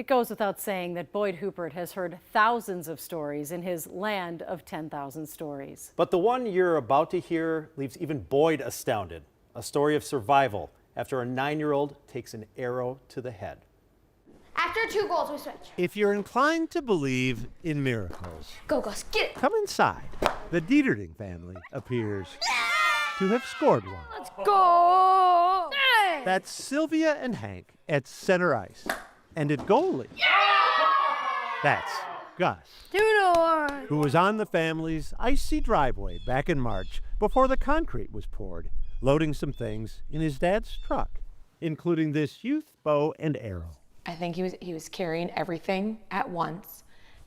It goes without saying that Boyd Huppert has heard thousands of stories in his land of 10,000 stories. But the one you're about to hear leaves even Boyd astounded. A story of survival after a 9-year-old takes an arrow to the head. After 2 goals, we switch. If you're inclined to believe in miracles, Go, Gus, get it. come inside. The Dieterding family appears to have scored one. Let's go. That's Sylvia and Hank at center ice. And at goalie, that's Gus, 2-1. who was on the family's icy driveway back in March before the concrete was poured, loading some things in his dad's truck, including this youth bow and arrow. I think he was carrying everything at once,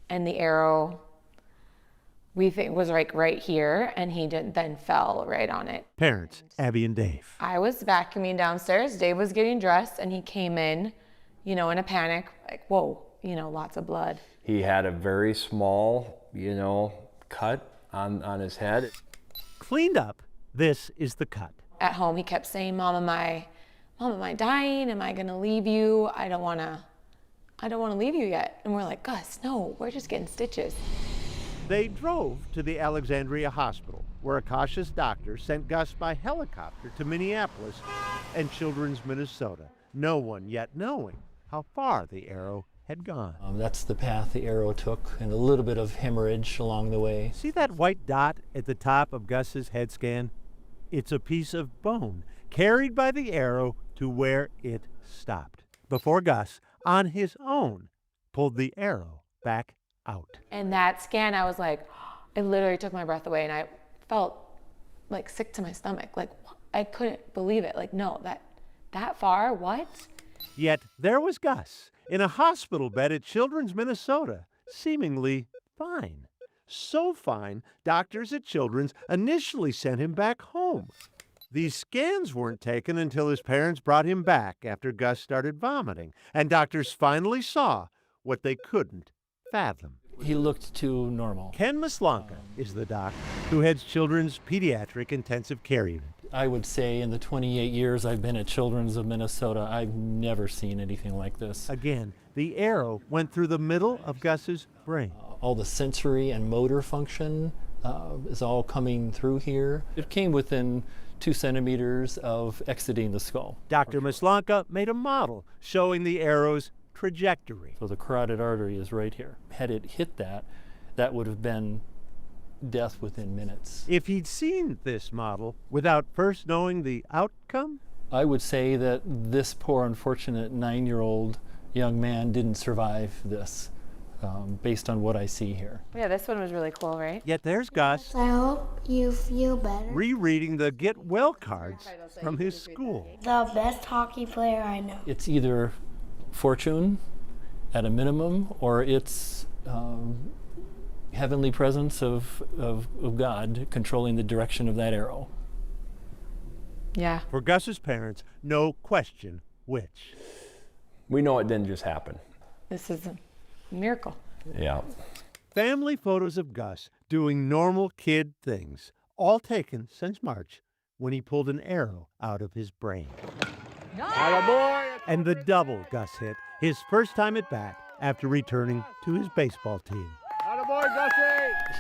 and the arrow we think was like right here, and he then fell right on it. Parents, Abby and Dave. I was vacuuming downstairs. Dave was getting dressed, and he came in, in a panic, like, whoa, lots of blood. He had a very small, cut on his head. Cleaned up, this is the cut. At home, he kept saying, Mom, am I dying? Am I gonna leave you? I don't wanna leave you yet. And we're like, Gus, no, we're just getting stitches. They drove to the Alexandria Hospital, where a cautious doctor sent Gus by helicopter to Minneapolis and Children's Minnesota, no one yet knowing how far the arrow had gone. That's the path the arrow took, and a little bit of hemorrhage along the way. See that white dot at the top of Gus's head scan? It's a piece of bone carried by the arrow to where it stopped, before Gus, on his own, pulled the arrow back out. And that scan, I was like, it literally took my breath away, and I felt like sick to my stomach. Like, I couldn't believe it. Like, no, that far, what? Yet there was Gus in a hospital bed at Children's Minnesota, seemingly fine. So fine, doctors at Children's initially sent him back home. These scans weren't taken until his parents brought him back after Gus started vomiting, and doctors finally saw what they couldn't fathom. He looked too normal. Ken Maslanka is the doc who heads Children's Pediatric Intensive Care Unit. I would say in the 28 years I've been at Children's of Minnesota, I've never seen anything like this. Again, the arrow went through the middle of Gus's brain. All the sensory and motor function is all coming through here. It came within 2 centimeters of exiting the skull. Dr. Maslanka made a model showing the arrow's trajectory. So the carotid artery is right here. Had it hit that would have been death within minutes. If he'd seen this model without first knowing the outcome, I would say that this poor, unfortunate 9-year-old young man didn't survive this, based on what I see here. Yeah, this one was really cool, right? yet there's Gus I hope you feel better. rereading the get well cards from his school. The best hockey player I know. It's either fortune at a minimum, or it's heavenly presence of God controlling the direction of that arrow. Yeah. For Gus's parents, no question which. We know it didn't just happen. This is a miracle. Yeah. Family photos of Gus doing normal kid things, all taken since March when he pulled an arrow out of his brain. And the double Gus hit, his first time at bat after returning to his baseball team.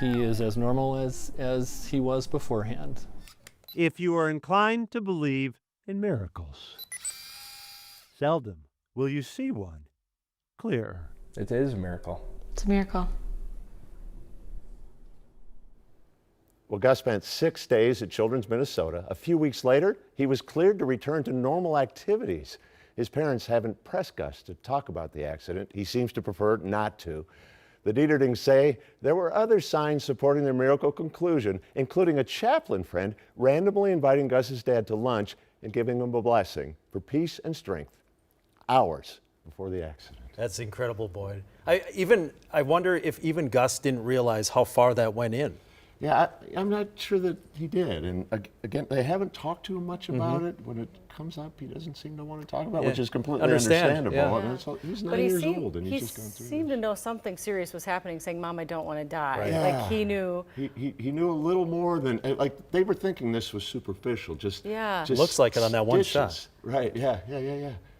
He is as normal as he was beforehand. If you are inclined to believe in miracles, seldom will you see one clearer. It is a miracle. It's a miracle. Well, Gus spent 6 days at Children's Minnesota. A few weeks later, he was cleared to return to normal activities. His parents haven't pressed Gus to talk about the accident. He seems to prefer not to. The Dieterdings say there were other signs supporting their miracle conclusion, including a chaplain friend randomly inviting Gus's dad to lunch and giving him a blessing for peace and strength hours before the accident. That's incredible, Boyd. I wonder if even Gus didn't realize how far that went in. Yeah, I'm not sure that he did. And again, they haven't talked to him much about it when it comes up he doesn't seem to want to talk about, Yeah. which is completely Understand, understandable. yeah. I mean, he's 9 But he years seemed, old and he he's just gone through seemed this. to know something serious was happening, saying, "Mom, I don't want to die." Yeah. Like he knew. He knew a little more than, like, they were thinking this was superficial, just Yeah. just Looks like it on that one stitches. shot. Right? Yeah.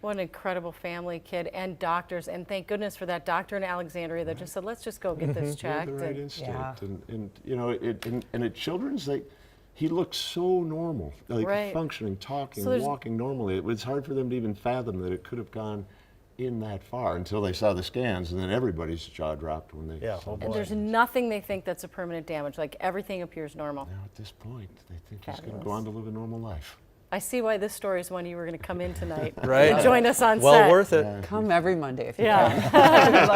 What an incredible family, kid, and doctors, and thank goodness for that doctor in Alexandria that just said, "Let's just go get this He had checked." the right and- instinct, and you know, and at Children's, he looked so normal, like Right. functioning, talking, So there's- walking normally. It was hard for them to even fathom that it could have gone in that far until they saw the scans, and then everybody's jaw dropped when they Yeah, saw oh the And there's scans. nothing they think that's a permanent damage. Like everything appears normal. Now at this point, they think he's going to Fabulous. go on to live a normal life. I see why this story is one you were going to come in tonight. Right. Join us on Well set. worth it. Come every Monday if you Yeah. can.